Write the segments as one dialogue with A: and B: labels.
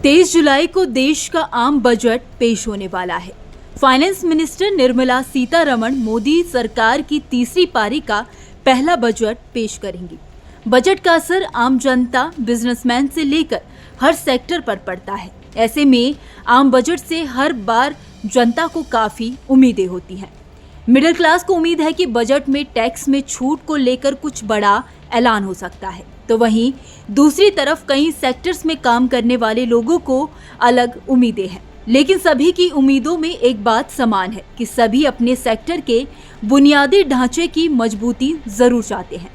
A: 23 जुलाई को देश का आम बजट पेश होने वाला है। फाइनेंस मिनिस्टर निर्मला सीतारमण मोदी सरकार की तीसरी पारी का पहला बजट पेश करेंगी। बजट का असर आम जनता, बिजनेसमैन से लेकर हर सेक्टर पर पड़ता है। ऐसे में आम बजट से हर बार जनता को काफी उम्मीदें होती हैं। मिडिल क्लास को उम्मीद है कि बजट में टैक्स में छूट को लेकर कुछ बड़ा ऐलान हो सकता है, तो वहीं दूसरी तरफ कई सेक्टर्स में काम करने वाले लोगों को अलग उम्मीदें हैं। लेकिन सभी की उम्मीदों में एक बात समान है कि सभी अपने सेक्टर के बुनियादी ढांचे की मजबूती जरूर चाहते हैं।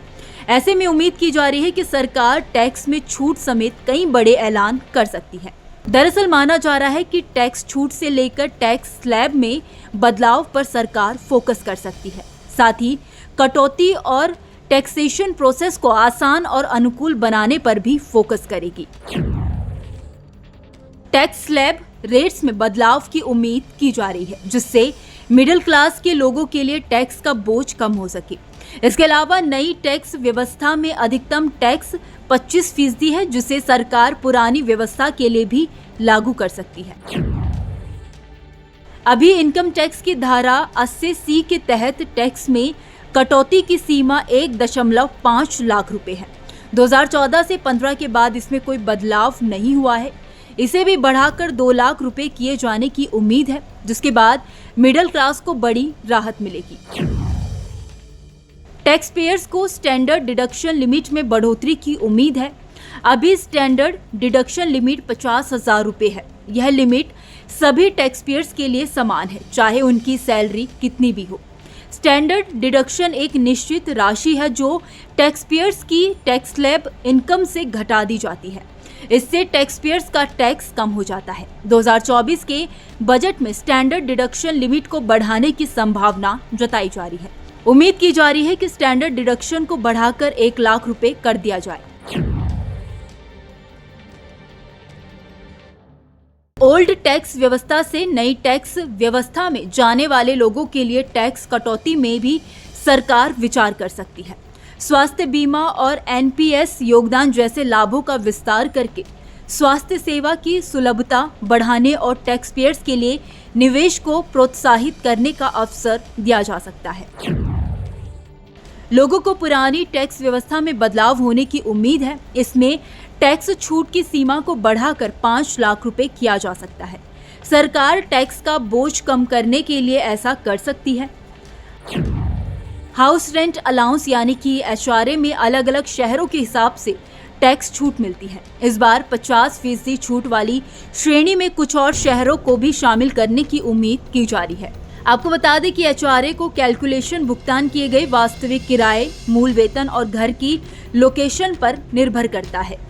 A: ऐसे में उम्मीद की जा रही है कि सरकार टैक्स में छूट समेत कई बड़े ऐलान कर सकती है। दरअसल माना जा रहा है कि टैक्स छूट से लेकर टैक्स स्लैब में बदलाव पर सरकार फोकस कर सकती है। साथ ही कटौती और टैक्सेशन प्रोसेस को आसान और अनुकूल बनाने पर भी फोकस करेगी। टैक्स स्लैब रेट्स में बदलाव की उम्मीद की जा रही है, जिससे मिडिल क्लास के लोगों के लिए टैक्स का बोझ कम हो सके। इसके अलावा नई टैक्स व्यवस्था में अधिकतम टैक्स 25% है, जिसे सरकार पुरानी व्यवस्था के लिए भी लागू कर सकती है। अभी इनकम टैक्स की धारा 80C के तहत टैक्स में कटौती की सीमा 1.5 लाख रुपए है। 2014 से 15 के बाद इसमें कोई बदलाव नहीं हुआ है। इसे भी बढ़ाकर 2 लाख रुपए किए जाने की उम्मीद है, जिसके बाद मिडिल क्लास को बड़ी राहत मिलेगी। टैक्स पेयर्स को स्टैंडर्ड डिडक्शन लिमिट में बढ़ोतरी की उम्मीद है। अभी स्टैंडर्ड डिडक्शन लिमिट 50,000 रुपए है। यह लिमिट सभी टैक्स पेयर्स के लिए समान है, चाहे उनकी सैलरी कितनी भी हो। स्टैंडर्ड डिडक्शन एक निश्चित राशि है जो टैक्स पेयर्स की टैक्स स्लैब इनकम से घटा दी जाती है। इससे टैक्स पेयर्स का टैक्स कम हो जाता है। 2024 के बजट में स्टैंडर्ड डिडक्शन लिमिट को बढ़ाने की संभावना जताई जा रही है। उम्मीद की जा रही है कि स्टैंडर्ड डिडक्शन को बढ़ाकर 1 लाख रुपए कर दिया जाए। ओल्ड टैक्स व्यवस्था से नई टैक्स व्यवस्था में जाने वाले लोगों के लिए टैक्स कटौती में भी सरकार विचार कर सकती है। स्वास्थ्य बीमा और NPS योगदान जैसे लाभों का विस्तार करके स्वास्थ्य सेवा की सुलभता बढ़ाने और टैक्स पेयर्स के लिए निवेश को प्रोत्साहित करने का अवसर दिया जा सकता है। लोगों को पुरानी टैक्स व्यवस्था में बदलाव होने की उम्मीद है। इसमें टैक्स छूट की सीमा को बढ़ाकर 5 लाख रुपए किया जा सकता है। सरकार टैक्स का बोझ कम करने के लिए ऐसा कर सकती है। हाउस रेंट अलाउंस यानी कि HRA में अलग अलग शहरों के हिसाब से टैक्स छूट मिलती है। इस बार 50% छूट वाली श्रेणी में कुछ और शहरों को भी शामिल करने की उम्मीद की जा रही है। आपको बता दें कि HRA को कैलकुलेशन भुगतान किए गए वास्तविक किराए, मूल वेतन और घर की लोकेशन पर निर्भर करता है।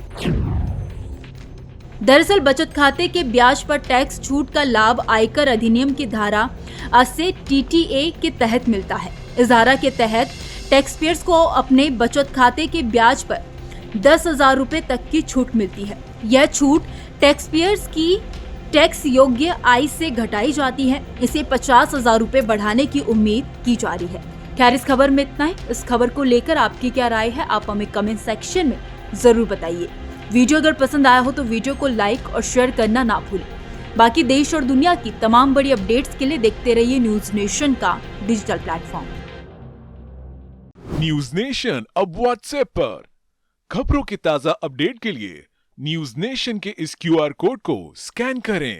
A: दरअसल बचत खाते के ब्याज पर टैक्स छूट का लाभ आयकर अधिनियम की धारा 80 TTA के तहत मिलता है। इस धारा के तहत टैक्स पेयर्स को अपने बचत खाते के ब्याज पर 10,000 रुपए तक की छूट मिलती है। यह छूट टैक्स पेयर्स की टैक्स योग्य आय से घटाई जाती है। इसे 50,000 रुपए बढ़ाने की उम्मीद की जा रही है। खैर, इस खबर में इतना ही। इस खबर को लेकर आपकी क्या राय है, आप हमें कमेंट सेक्शन में जरूर बताइए। वीडियो अगर पसंद आया हो तो वीडियो को लाइक और शेयर करना ना भूलें। बाकी देश और दुनिया की तमाम बड़ी अपडेट्स के लिए देखते रहिए न्यूज नेशन का डिजिटल प्लेटफॉर्म।
B: न्यूज नेशन अब व्हाट्सएप पर खबरों की ताजा अपडेट के लिए न्यूज नेशन के इस QR कोड को स्कैन करें।